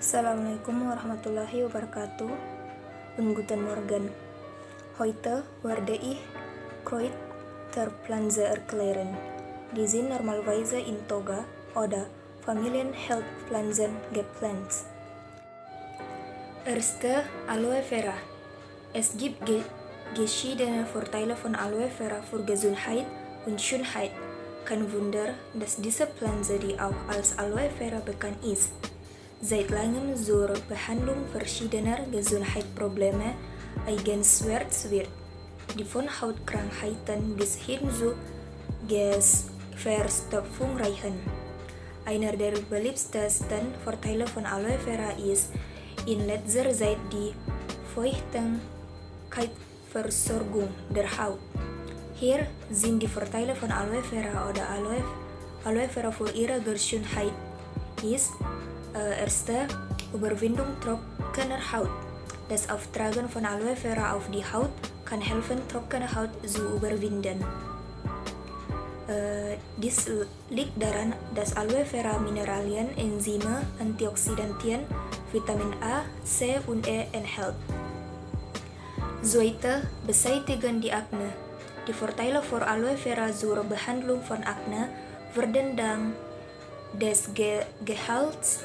Assalamualaikum warahmatullahi wabarakatuh. Und guten Morgen. Heute werde ich Kräuterpflanze erklären. Die sind normalerweise in Toga oder Familienheilpflanzen gepflanzt. Erste, Aloe Vera. Es gibt verschiedene Vorteile von Aloe Vera für Gesundheit und Schönheit. Kein Wunder, dass diese Pflanze, die auch als Aloe Vera bekannt ist, seit langem zur Behandlung verschiedener Gesundheitsprobleme eingesetzt wird, die von Hautkrankheiten bis hin zu Verstopfung reichen. Einer der beliebtesten Vorteile von Aloe Vera ist in letzter Zeit die Feuchtigkeitsversorgung der Haut. Hier sind die Vorteile von Aloe Vera oder Aloe Vera für ihre Gesundheit ist erste, Überwindung trockener Haut. Das Auftragen von Aloe Vera auf die Haut kann helfen, trockene Haut zu überwinden. Dies liegt daran, dass Aloe Vera Mineralien, Enzyme, Antioxidantien, Vitamin A, C und E enthält. Zweite, beseitigen die Akne. Die Vorteile für Aloe Vera zur Behandlung von Akne werden dank des Gehalts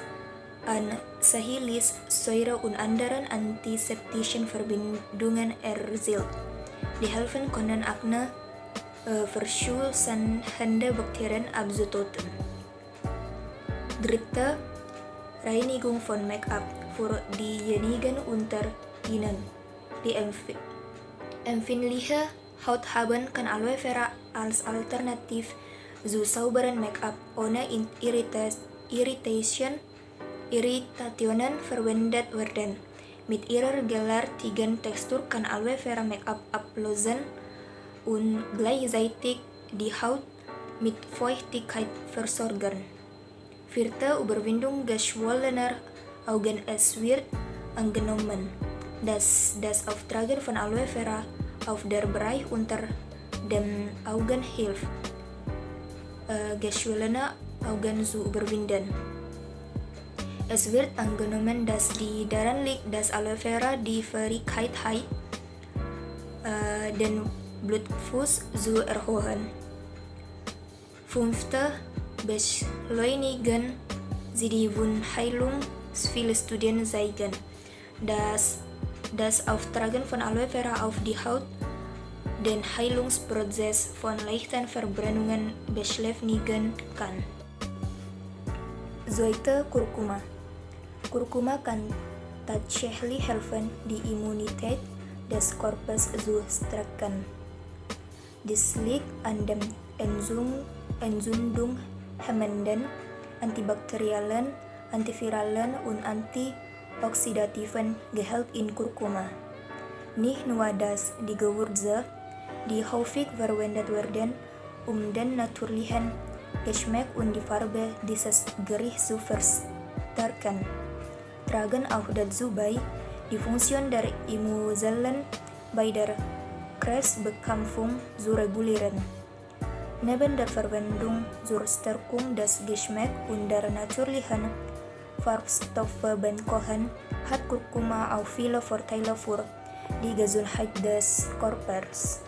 an Salicylsäure und anderen antiseptischen Verbindungen erzielt. Die helfen können Akne verursachende Bakterien abzutöten. Dritte, Reinigung von Make-up für diejenigen unter Ihnen, die empfindliche Haut haben, kann Aloe Vera als Alternativ zu sauberen Make-up ohne Irritationen verwendet werden. Mit ihrer gelartigen Textur kann Aloe Vera Make-up ablösen und gleichzeitig die Haut mit Feuchtigkeit versorgen. Vierte, Überwindung geschwollener Augen. Es wird angenommen, dass das Auftragen von Aloe Vera auf der Bereich unter den Augen hilft, geschwollene Augen zu überwinden. Es wird angenommen, dass die daran liegt, dass Aloe Vera die Fähigkeit hat, den Blutfluss zu erhöhen. Fünfte, beschleunigen sie die Wundheilung. Viele Studien zeigen, dass das Auftragen von Aloe Vera auf die Haut den Heilungsprozess von leichten Verbrennungen beschleunigen kann. Zweite, Kurkuma. Kurkuma kann tatsächlich helfen, die Immunität des Körpers zu stärken. Dies liegt an dem entzündungshemmenden, antibakteriellen, antiviralen und antioxidativen Gehalt in Kurkuma. Nicht nur das, die Gewürze, die häufig verwendet werden, um den natürlichen Geschmack und die Farbe dieses Gerichts zu verstärken, tragen auch dazu bei, die Funktion der Immunzellen bei der Krebsbekämpfung zu regulieren. Neben der Verwendung zur Stärkung des Geschmacks und der natürlichen Farbstoffe beim Kochen hat Kurkuma auch viele Vorteile für die Gesundheit des Körpers.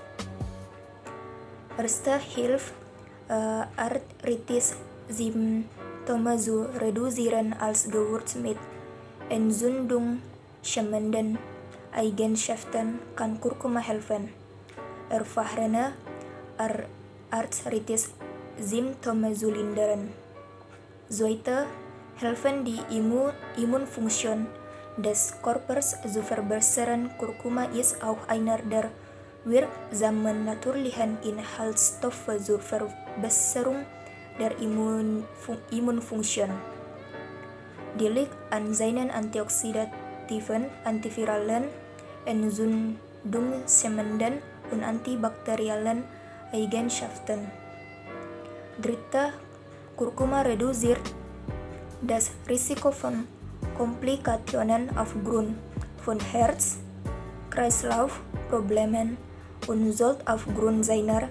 Erste, hilft Arthritis-Symptome zu reduzieren. Als Gewürz mit entzündungshemmenden Eigenschaften kann Kurkuma helfen, erfahrene Arthritis-Symptome zu lindern. Zweite, helfen die Immunfunktion des Körpers zu verbessern. Kurkuma ist auch einer der wirksamen natürlichen Inhaltsstoffe zur Verbesserung der Immunfunktion. Die liegt an seinen antioxidativen, antiviralen, entzündungshemmenden und antibakteriellen Eigenschaften. Dritte, Kurkuma reduziert das Risiko von Komplikationen aufgrund von Herz-Kreislauf-Problemen und sollte aufgrund seiner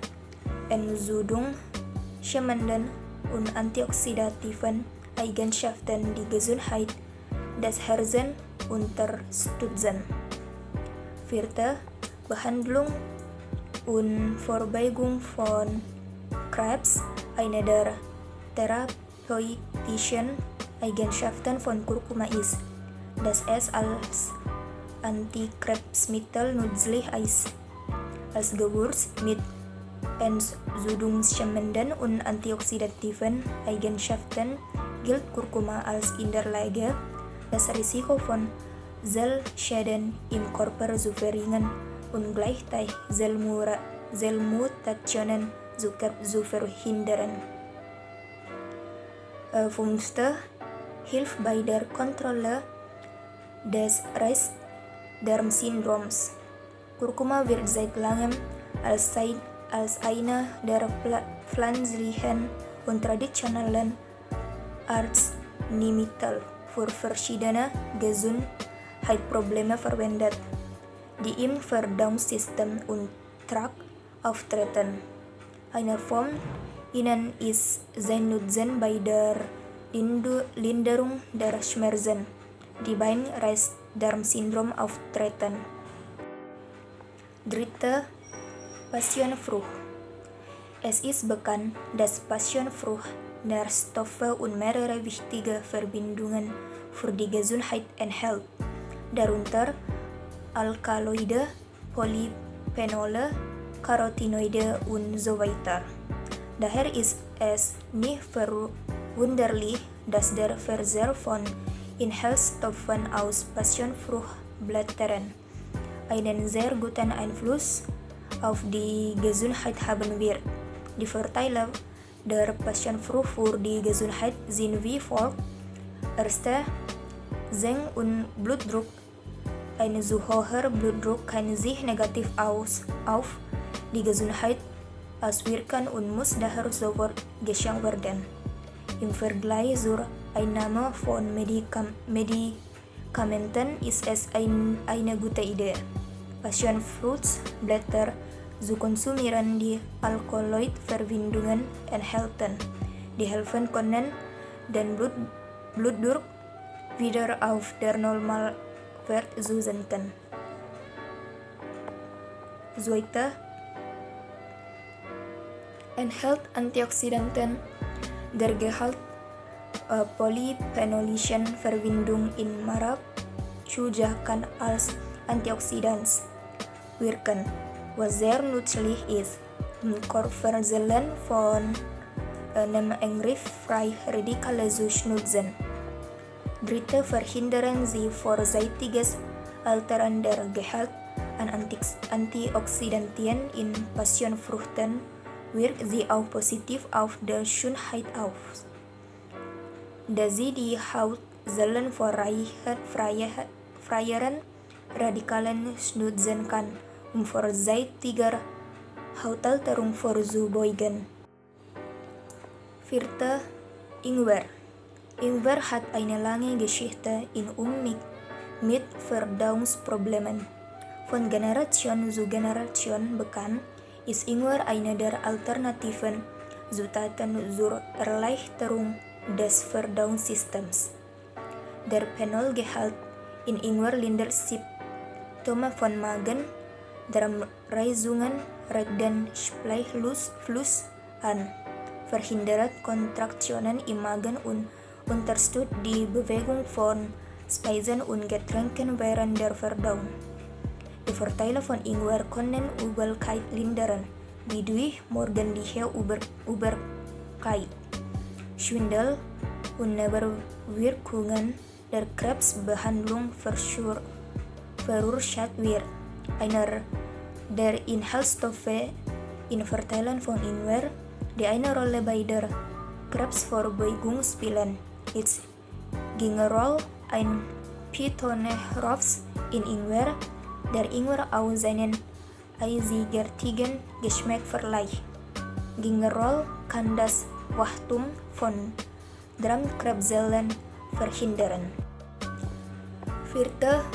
entzündungshemmenden und antioxidativen Eigenschaften die Gesundheit das Herzen unterstützen. 4. Behandlung und Vorbeugung von Krebs. Eine der therapeutischen Eigenschaften von Kurkuma ist, dass es als Antikrebsmittel nützlich ist. Als Gewürz mit entzündungshemmenden und antioxidativen Eigenschaften gilt Kurkuma als in der Lage, das Risiko von Zellschäden im Körper zu verringern und gleichzeitig Zellmutationen zu verhindern. 5. Hilft bei der Kontrolle des Reizdarmsyndroms. Kurkuma wird seit langem als eine der pflanzlichen und traditionellen Arzneimittel für verschiedene Gesundheitsprobleme verwendet, die im Verdauungssystem und Trakt auftreten. Eine von ihnen ist sein Nutzen bei der Linderung der Schmerzen, die beim Reizdarmsyndrom auftreten. 3. Passionsfrucht. Es ist bekannt, dass Passionsfrucht Nährstoffe und mehrere wichtige Verbindungen für die Gesundheit enthält, darunter Alkaloide, Polyphenole, Carotinoide und so weiter. Daher ist es nicht verwunderlich, dass der Verzehr von Inhaltsstoffen aus Passionsfruchtblättern einen sehr guten Einfluss auf die Gesundheit haben wird. Die Vorteile der Passionsfrucht für die Gesundheit sind wie folgt. 1. Senkt und Blutdruck. Ein zu hoher Blutdruck kann sich negativ auf die Gesundheit auswirken und muss daher sofort geschont werden. Im Vergleich zur Einnahme von Medikamenten ist es eine gute Idee, Passionsfruchtblätter zu konsumieren, die Alkaloidverbindungen enthalten, die helfen können, den Blutdruck wieder auf der Normalwert zu senken. 2. Enthält Antioxidanten. Der Gehalt polyphenolischen Verbindung in Maracuja kann als Antioxidans wirken, was sehr nützlich ist, um Körperzellen von einem Angriff freie Radikale zu schützen. 3. Verhindern sie vorzeitiges Altern. Der Gehalt an Antioxidantien in Passionsfrüchten wirkt sie auch positiv auf die Schönheit aus, da sie die Hautzellen vor freieren Radikalen schützen kann, um vorzeitiger Hautalterung vorzubeugen. 4. Ingwer. Ingwer hat eine lange Geschichte in mit Verdauungsproblemen. Von Generation zu Generation bekannt ist Ingwer eine der alternativen Zutaten zur Erleichterung des Verdauungssystems. Der Phenolgehalt in Ingwer lindert Symptome von Magen, Darmreizungen, regt den Speicheldfluss an, verhindert Kontraktionen im Magen und unterstützt die Bewegung von Speisen und Getränken während der Verdauung. Die Vorteile von Ingwer können Übelkeit lindern, wie durch morgendliche Übelkeit, Schwindel und Nebenwirkungen der Krebsbehandlung verursacht wird. Einer der Inhaltsstoffe in Verteilen von Ingwer, die eine Rolle bei der Krebsvorbeugung spielen, ist Gingerol, ein Phytonehrstoff in Ingwer, der Ingwer auch seinen einzigartigen Geschmack verleiht. Gingerol kann das Wachstum von Darmkrebszellen verhindern. 4.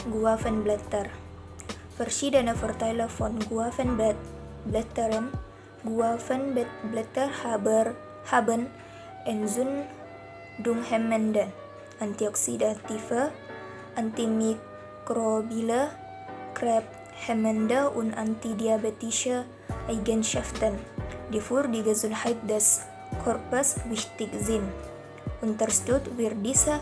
Guavenblätter. Verschiedene Vorteile von Guavenblättern. Guavenblätter haben entzündungshemmende, antioxidative antimikrobile Krebshemmende und antidiabetische Eigenschaften, die für die Gesundheit des Körpers wichtig sind. Unterstützt wird diese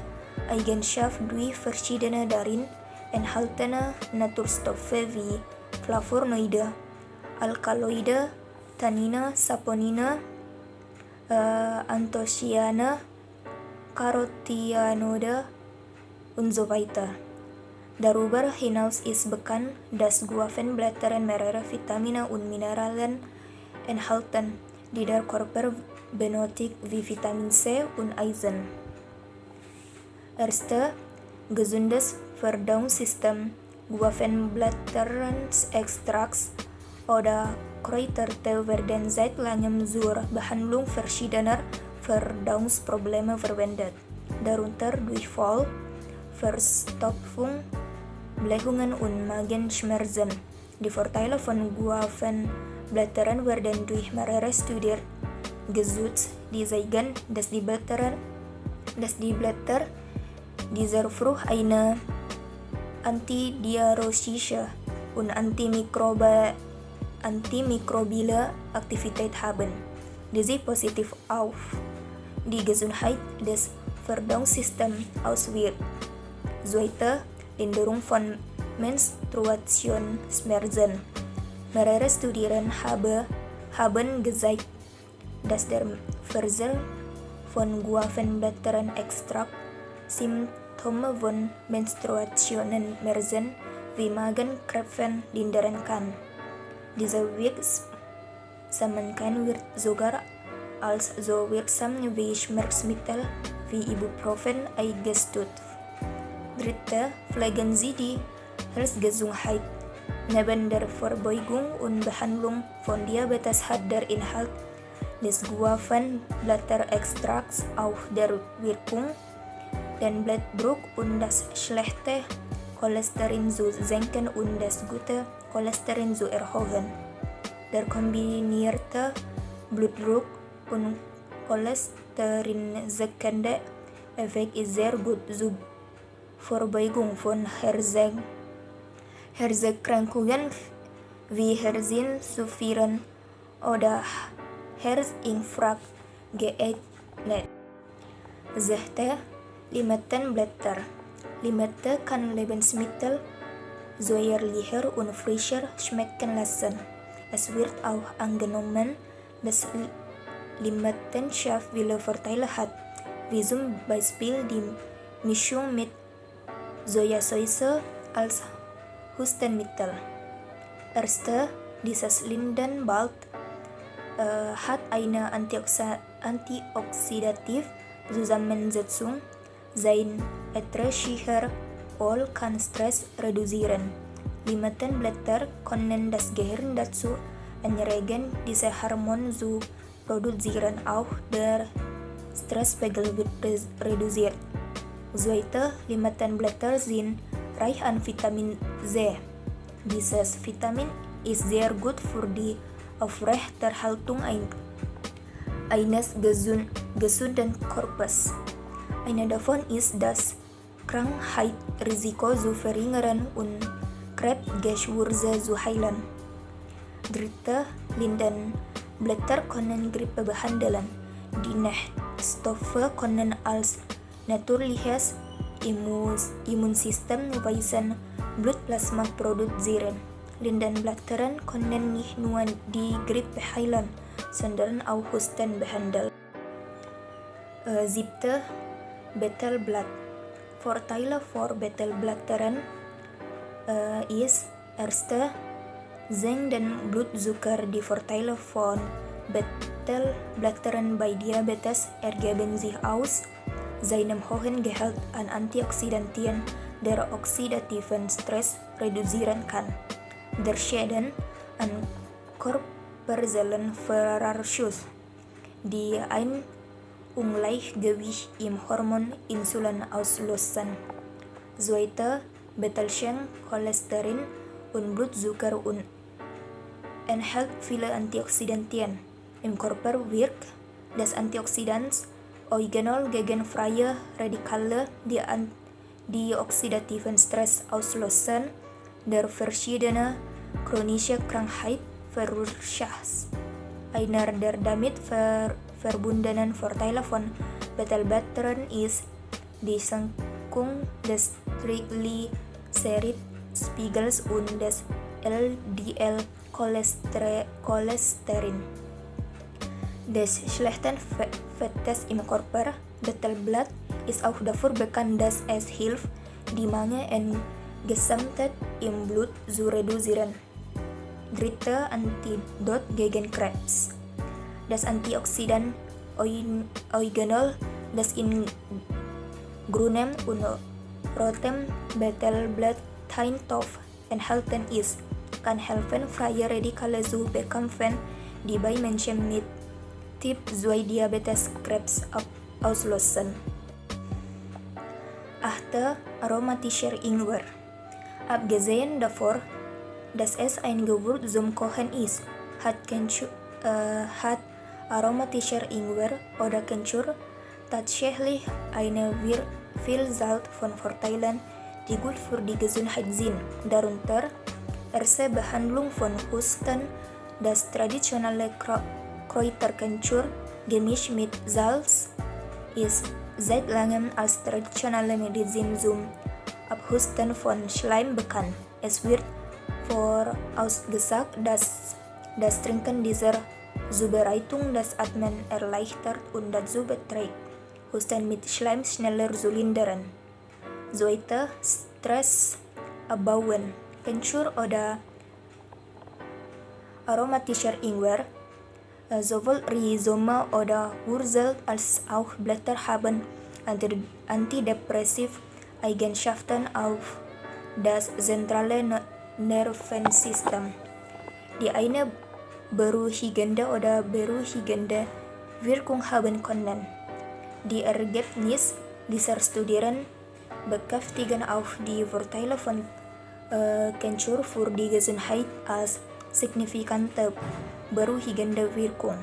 Eigenschaft durch verschiedene darin enthaltene Naturstoffe wie Flavonoide, Alkaloide, Tannine, Saponine, Anthocyane, Carotenoide und so weiter. Darüber hinaus ist bekannt, dass Guavenblättern mehrere Vitamine und Mineralien enthalten, die der Körper benötigt, wie Vitamin C und Eisen. Erste, gesundes Verdauungssystem. Guavenblätterextrakt oder Kräutertee werden seit langem zur Behandlung verschiedener Verdauungsprobleme verwendet, darunter Durchfall, Verstopfung, Blähungen und Magenschmerzen. Die Vorteile von Guavenblättern werden durch mehrere Studien gesucht, die zeigen, dass die Blätter dieser Frucht eine antidiarrheische und antimikrobile Aktivität haben, die sich positiv auf die Gesundheit des Verdauungssystems auswirkt. Zweite, Linderung von Menstruationsschmerzen. Mehrere Studien haben gezeigt, dass der Verzehr von Guavenblätterextrakt Symptome von Menstruationsschmerzen wie Magenkrämpfen lindern kann. Diese Wirksamkeit wird sogar als so wirksam wie Schmerzmittel wie Ibuprofen eingestuft. Dritte, pflegen Sie die Herzgesundheit. Neben der Vorbeugung und Behandlung von Diabetes hat der Inhalt des Guavenblätterextrakts auch der Wirkung, den Blutdruck und das schlechte Cholesterin zu senken und das gute Cholesterin zu erhöhen. Der kombinierte Blutdruck und cholesterinsenkende Effekt ist sehr gut zur Vorbeugung von Herzerkrankungen wie Herzinsuffizienz oder Herzinfarkt geeignet. Sechste, Limettenblätter. Limette kann Lebensmittel säuerlicher und frischer schmecken lassen. Es wird auch angenommen, dass Limettensaft viele Vorteile hat, wie zum Beispiel die Mischung mit Sojasauce als Hustenmittel. Erste, dieses Lindenblatt hat eine antioxidative Zusammensetzung. Sein erträglicher Öl kann Stress reduzieren. Limettenblätter können das Gehirn dazu anregen, diese Hormone zu produzieren. Auch der Stresspegel wird reduziert. Zweite, Limettenblätter sind reich an Vitamin C. Dieses Vitamin ist sehr gut für die Aufrechterhaltung eines gesunden Körpers. Eine davon ist das Krankheitsrisiko zu verringern und Krebsgeschwüre zu heilen. Dritte, Lindenblätter können Grippe behandeln. Die Nährstoffe können als natürliches Immunsystemweisen Blutplasma produzieren. Lindenblätter können nicht nur die Grippe heilen, sondern auch Husten behandeln. Siebte, Betelblatt. Vorteile für Betelblättern ist erste, senkt den Blutzucker. Die Vorteile von Betelblättern bei Diabetes ergeben sich aus seinem hohen Gehalt an Antioxidantien, der oxidativen Stress reduzieren kann, der Schäden an Körperzellen verursacht, die ein Ungleichgewicht im Hormon Insulin auslösen. Zweite, Betelchen, Cholesterin und Blutzucker und enthält viele Antioxidantien. Im Körper wirkt das Antioxidant Eugenol gegen freie Radikale, Die oxidativen Stress auslösen der verschiedene chronische Krankheit verursacht. Einer der damit verbundenen Vorteile von Beta-Batterien ist die Senkung des Triglycerid-Spiegels und des LDL-Cholesterin, des schlechten Fettes im Körper. Beta-Blatt ist auch dafür bekannt, dass es hilft, die Menge an Gesamtheit im Blut zu reduzieren. Dritte Antidot gegen Krebs. Das Antioxidant Eugenol, das in grünem und rotem Beta-Blatteinstoff enthalten ist, kann helfen, freie Radikale zu bekämpfen, die bei Menschen mit Typ 2 Diabetes Krebs auslösen. 8. Aromatischer Ingwer. Abgesehen davon, dass es ein Gewürz zum Kochen ist, hat aromatischer Ingwer oder Kencur tatsächlich eine Vielzahl von Vorteilen, die gut für die Gesundheit sind. Darunter erste Behandlung von Husten. Das traditionelle Kräuterkencur gemischt mit Salz ist seit langem als traditionelle Medizin zum Abhusten von Schleim bekannt. Es wird vorausgesagt, dass das Trinken dieser Zubereitung das Atmen erleichtert und dazu beiträgt, Husten mit Schleim schneller zu lindern. Zweite, Stress abbauen. Kencur oder aromatischer Ingwer, sowohl Rhizome oder Wurzel als auch Blätter haben antidepressive Eigenschaften auf das zentrale Nervensystem, die eine beruhigende oder beruhigende Wirkung haben können. Die Ergebnisse dieser Studien bekräftigen auch die Vorteile von Kencur für die Gesundheit als signifikante beruhigende Wirkung.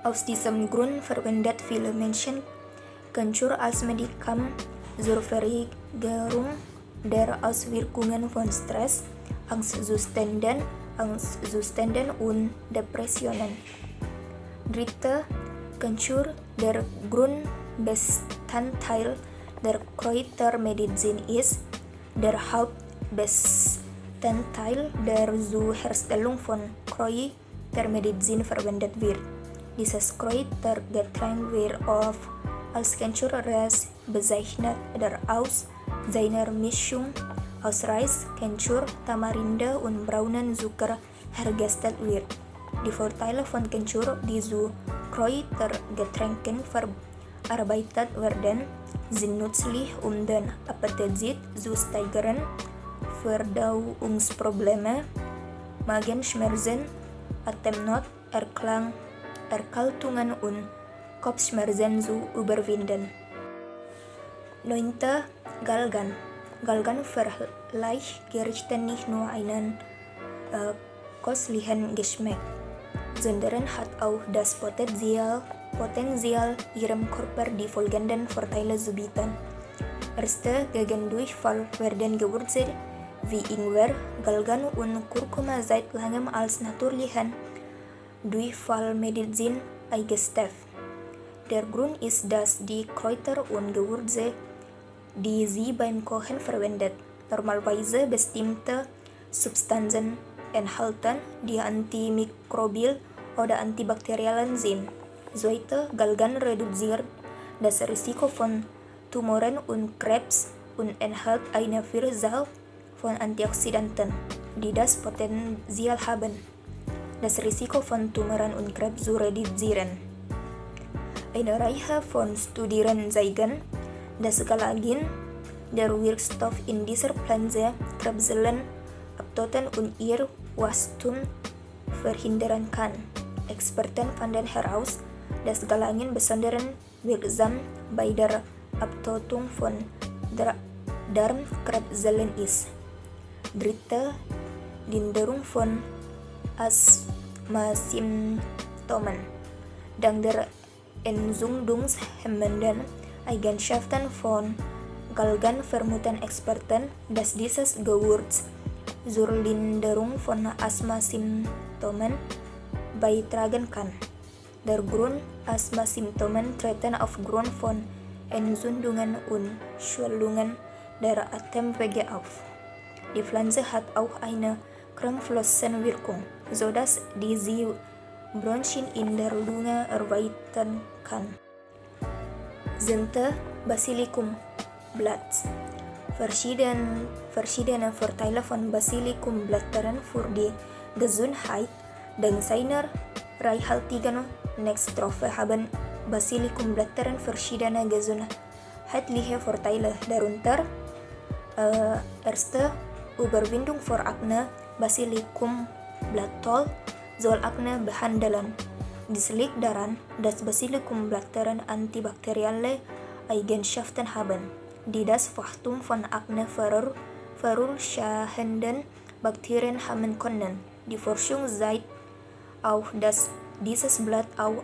Aus diesem Grund verwendet viele Menschen Kencur als Medikament zur Verringerung der Auswirkungen von Stress, Angstzuständen und Depressionen. Dritte, Kencur, der Grundbestandteil der Kräutermedizin ist, der Hauptbestandteil, der zur Herstellung von Kräutermedizin verwendet wird. Dieses Kräutergetränk wird oft als Kencur-Res bezeichnet, der aus seiner Mischung aus Reis, Kencur, Tamarinde und braunen Zucker hergestellt wird. Die Vorteile von Kencur, die zu Kräutergetränken verarbeitet werden, sind nützlich, um den Appetit zu steigern, Verdauungsprobleme, Magenschmerzen, Atemnot, Erkältungen und Kopfschmerzen zu überwinden. 9. Galgan. Galgan verleiht Gerichten nicht nur einen köstlichen Geschmack, sondern hat auch das Potenzial, ihrem Körper die folgenden Vorteile zu bieten. Erste, gegen Durchfall werden Gewürze wie Ingwer, Galgan und Kurkuma seit langem als natürlichen Durchfallmedizin eingestuft. Der Grund ist, dass die Kräuter und Gewürze, die sie beim Kochen verwendet, normalerweise bestimmte Substanzen enthalten, die antimikrobiell oder antibakteriell sind. Zweite, Galgan reduziert das Risiko von Tumoren und Krebs und enthält eine Vielzahl von Antioxidanten, die das Potenzial haben, das Risiko von Tumoren und Krebs zu reduzieren. Eine Reihe von Studien zeigen, dass Galagin, der Wirkstoff in dieser Pflanze, Krebszellen abtöten und ihr Wachstum verhindern kann. Experten fanden heraus, dass Galagin besonders wirksam bei der Abtötung von Darmkrebszellen ist. Dritte, Linderung von Asthmasymptomen. Dank der entzündungshemmenden Eigenschaften von galgan vermuten experten, dass dieses Gewürz zur Linderung von Asthma-Symptomen beitragen kann. Der Grund, Asthma-Symptomen treten aufgrund von Entzündungen und Schwellungen der Atemwege auf. Die Pflanze hat auch eine Krampflösenwirkung, sodass diese Bronchien in der Lunge erweitern kann. 7. Basilikumblatt. Verschiedene Vorteile von Basilikumblättern für die Gesundheit. Dank seiner reichhaltigen Nährstoffe haben Basilikumblätter verschiedene gesundheitliche Vorteile, darunter erste Überwindung vor Akne. Basilikumblätter soll Akne behandeln. Dies liegt daran, dass Basilikumblätter antibakterielle Eigenschaften haben, die das Wachstum von Akne verursachenden Bakterien hemmen können. Die Forschung zeigt auch, dass dieses Blatt auch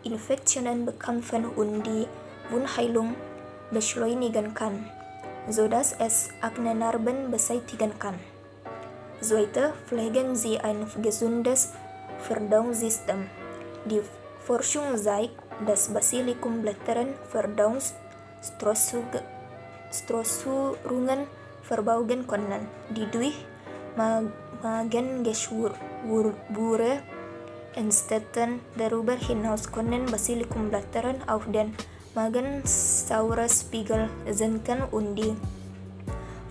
Infektionen bekämpfen und die Wundheilung beschleunigen kann, sodass es Akne-Narben beseitigen kann. 2. Pflegen Sie ein gesundes Verdauungssystem. Die Forschung zeigt, dass Basilikumblätter Verdauungsstörungen vorbeugen können, die durch Magengeschwüre entstehen. Darüber hinaus können Basilikumblätter auch den Magensäurespiegel senken und die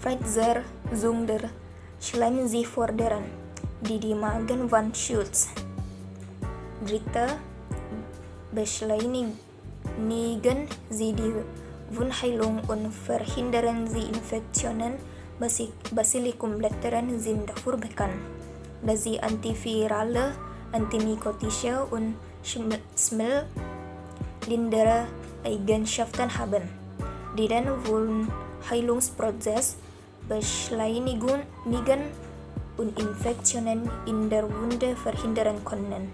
Freisetzung der Schleimsee fördern, die Magenwand schützt. 3. Beschleunigen Sie die Wundheilung und verhindern Sie Infektionen. Basilikumblätter sind dafür bekannt, dass sie antivirale, antimykotische und schmerzlindernde Eigenschaften haben, die den Wundheilungsprozess beschleunigen und Infektionen in der Wunde verhindern können.